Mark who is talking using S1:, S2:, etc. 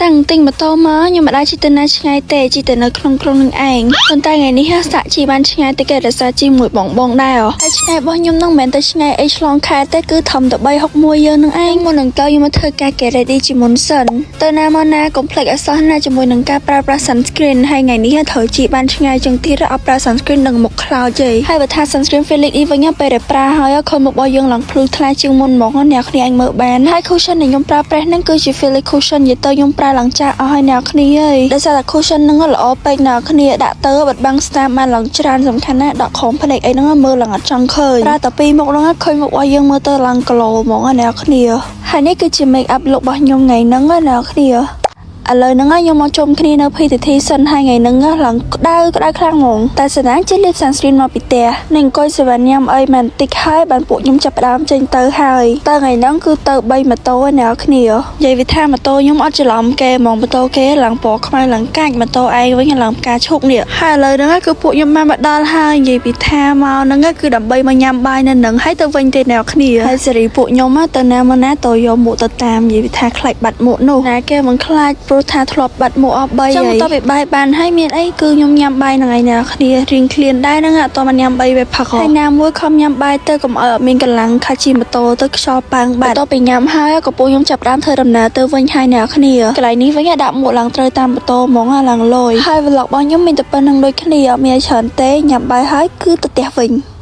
S1: Tăng tinh mà to mớ nhưng mà đã chỉ tên ngay tệ chỉ tên ở khôngនឹងឯង ប៉ុន្តែថ្ងៃនេះសាក់ជីបានឆ្ងាយទៅគេរសាជីមួយបងដែរហើយឆ្ងាយរបស់ខ្ញុំនឹងមិនមែនតែឆ្ងាយអីឆ្លងខេត្តទេគឺធំទៅ361យើងនឹងឯងមុននឹងទៅខ្ញុំមកធ្វើការ get ready ជាមុនសិនទៅណាមកណាកុំភ្លេចអសោះណាជាមួយនឹងការប្រើប្រាស់ sunscreen ហើយថ្ងៃនេះត្រូវជីបានឆ្ងាយជាងទៀតអត់ប្រើ sunscreen នឹងមុខខ្លោចទេហើយបើថា sunscreen Felix នេះវិញពេលដែលប្រើហើយខុសមុខរបស់យើងឡើងភ្លឺថ្លាជាងមុនហ្មងអ្នកគ្នាអាចមើលបានហើយ cushion ដែលខ្ញុំប្រើប្រាស់ហ្នឹងគឺជា Felix cushion និយាយទៅខ្ញុំប្រើឡើងចាស់អស់ហើយអ្នកគ្នាអើយដោយសារតែ cushion ហ្នឹងល្អពេកអ្នកគ្នាដាក់ទៅបិទបាំងស្នាមបានឡើងច្រើនសំខាន់ណាស់ដកខំភ្នែកអីហ្នឹងមើលឡើងអត់ចង់ឃើញប្រើតែពីរមុខហ្នឹងឃើញមុខរបស់យើងមើលទៅឡើងក្លោហ្មងអ្នកគ្នាហើយនេះគឺជា make up look របស់ខ្ញុំថ្ងៃហ្នឹងអ្នកគ្នាឥឡូវហ្នឹងខ្ញុំមកជុំគ្នានៅ PTT សិនហើយថ្ងៃហ្នឹងឡើងក្តៅខ្លាំងហ្មងតែសណាជិះលេប sunscreen មកពីផ្ទះនឹងអង្គុយសេវាញ៉ាំអីមិនតិចហើយបានពួកខ្ញុំចាប់ផ្ដើមចេញទៅហើយតើថ្ងៃហ្នឹងគឺទៅ3ម៉ូតូអ្នកគ្នានិយាយវាថាម៉ូតូខ្ញុំអត់ច្រឡំគេហ្មងម៉ូតូគេឡើងពណ៌ខ្មៅឡើងកាច់ម៉ូតូឯងវិញឡើងផ្កាឈូកនេះហើយឥឡូវហ្នឹងគឺពួកខ្ញុំបានមកដល់ហើយនិយាយពីថាមកហ្នឹងគឺដើម្បីមកញ៉ាំបាយនៅហ្នឹងហើយទៅវិញទេអ្នកគ្នាហើយសេរីពួកខ្ញុំទៅណាមកណាទៅយកមួកទៅតាមនិយាយពីថាខ្លាចបាត់មួកនោះណាគេមិនខ្លាចថាធ្លាប់បាត់មួកអស់3ហើយចាំតទៅបាយបានហើយមានអីគឺខ្ញុំញ៉ាំបាយហ្នឹងឯណាគ្នារៀងឃ្លានដែរហ្នឹងអត់តមកញ៉ាំបាយវាផឹកហើយណាមួយខំញ៉ាំបាយទៅកុំឲ្យអត់មានកម្លាំងខាជិះម៉ូតូទៅខ្យល់ប៉ាំងបាត់តទៅញ៉ាំហើយក៏ពួកខ្ញុំចាប់ផ្ដើមធ្វើដំណើរទៅវិញហើយអ្នកគ្នាកន្លែងនេះវិញដាក់មួកឡើងត្រូវតាមម៉ូតូហ្មងឡើងលយហើយ vlog របស់ខ្ញុំមានតែប៉ុណ្្នឹងដូចគ្នាអត់មានច្រើនទេញ៉ាំបាយហើយគឺទៅផ្ទះវិញ